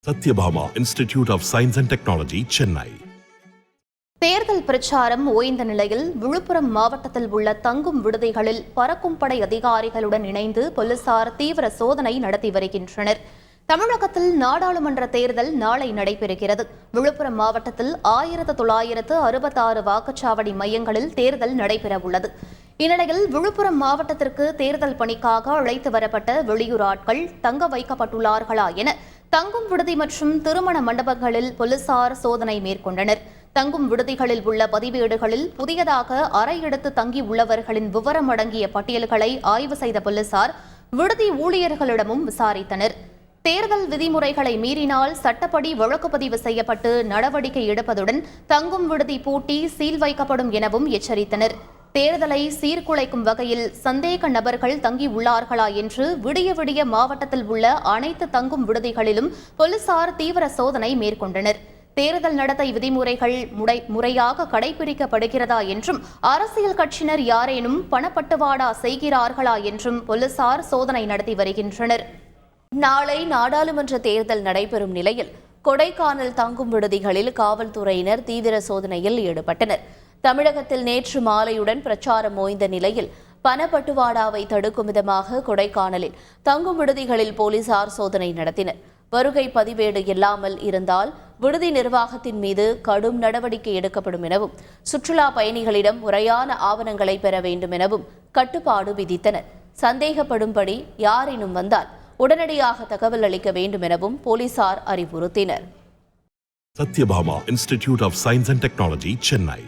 Satyabhama Institute of Science and Technology, Chennai. தேர்தல் பிரச்சாரம் ஓய்ந்த நிலையில் விழுப்புரம் மாவட்டத்தில் உள்ள தங்கும் விடுதிகளில் பறக்கும் படை அதிகாரிகளுடன் இணைந்து போலீசார் தீவிர சோதனை நடத்தி வருகின்றனர். தமிழகத்தில் நாடாளுமன்ற தேர்தல் நாளை நடைபெறுகிறது. விழுப்புரம் மாவட்டத்தில் 1966 வாக்குச்சாவடி மையங்களில் தேர்தல் நடைபெறவுள்ளது. இந்நிலையில் விழுப்புரம் மாவட்டத்திற்கு தேர்தல் பணிக்காக அழைத்து வரப்பட்ட வெளியூர் ஆட்கள் தங்க வைக்கப்பட்டுள்ளார்களா என தங்கும் விடுதி மற்றும் திருமண மண்டபங்களில் போலீசார் சோதனை மேற்கொண்டனர். தங்கும் விடுதிகளில் உள்ள பதிவேடுகளில் புதியதாக அறை எடுத்து தங்கியுள்ளவர்களின் விவரம் அடங்கிய பட்டியல்களை ஆய்வு செய்த போலீசார் விடுதி ஊழியர்களிடமும் விசாரித்தனர். தேர்தல் விதிமுறைகளை மீறினால் சட்டப்படி வழக்கு பதிவு செய்யப்பட்டு நடவடிக்கை எடுப்பதுடன் தங்கும் விடுதி பூட்டி சீல் வைக்கப்படும் எனவும் எச்சரித்தனர். தேர்தலை சீர்குலைக்கும் வகையில் சந்தேக நபர்கள் தங்கியுள்ளார்களா என்று விடிய விடிய மாவட்டத்தில் உள்ள அனைத்து தங்கும் விடுதிகளிலும் போலீசார் தீவிர சோதனை மேற்கொண்டனர். தேர்தல் நடத்தை விதிமுறைகள் முறையாக கடைபிடிக்கப்படுகிறதா என்றும் அரசியல் கட்சியினர் யாரேனும் பணப்பட்டுவாடா செய்கிறார்களா என்றும் போலீசார் சோதனை நடத்தி வருகின்றனர். நாளை நாடாளுமன்ற தேர்தல் நடைபெறும் நிலையில் கொடைக்கானல் தங்கும் விடுதிகளில் காவல்துறையினர் தீவிர சோதனையில் ஈடுபட்டனர். தமிழகத்தில் நேற்று மாலையுடன் பிரச்சாரம் ஓய்ந்த நிலையில் பணப்பட்டுவாடாவை தடுக்கும் விதமாக கொடைக்கானலில் தங்கும் விடுதிகளில் போலீசார் சோதனை நடத்தினர். வருகை பதிவேடு இல்லாமல் இருந்தால் விடுதி நிர்வாகத்தின் மீது கடும் நடவடிக்கை எடுக்கப்படும் எனவும் சுற்றுலா பயணிகளிடம் முறையான ஆவணங்களை பெற வேண்டும் எனவும் கட்டுப்பாடு விதித்தனர். சந்தேகப்படும்படி யாரேனும் வந்தால் உடனடியாக தகவல் அளிக்க வேண்டும் எனவும் போலீசார் அறிவுறுத்தினர். Sathyabama Institute of Science and Technology, Chennai.